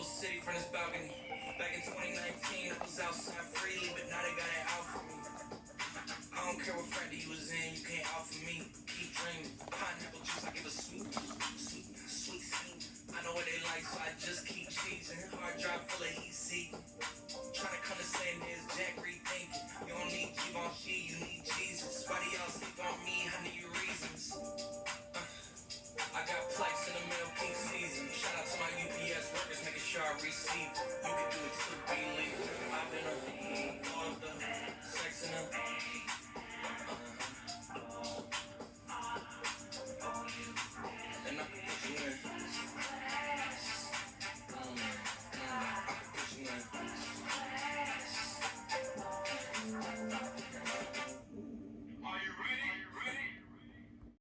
City from this balcony. Back in 2019, I was outside freely, but now they got it out for me. I don't care what frat you was in, you can't out for me. Keep dreaming. Pineapple juice, I give a sweet scene. I know what they like, so I just keep cheesing. Hard drive full of heat seek. Trying to come to saying there's Jack rethinking. You don't need Givenchy, you need Jesus. Why do y'all sleep on me? I need reasons. I got plaques in the middle peak season. Shout out to my UPS workers, making sure I receive it. You can do it too, believe it. I've been all of the sex in them.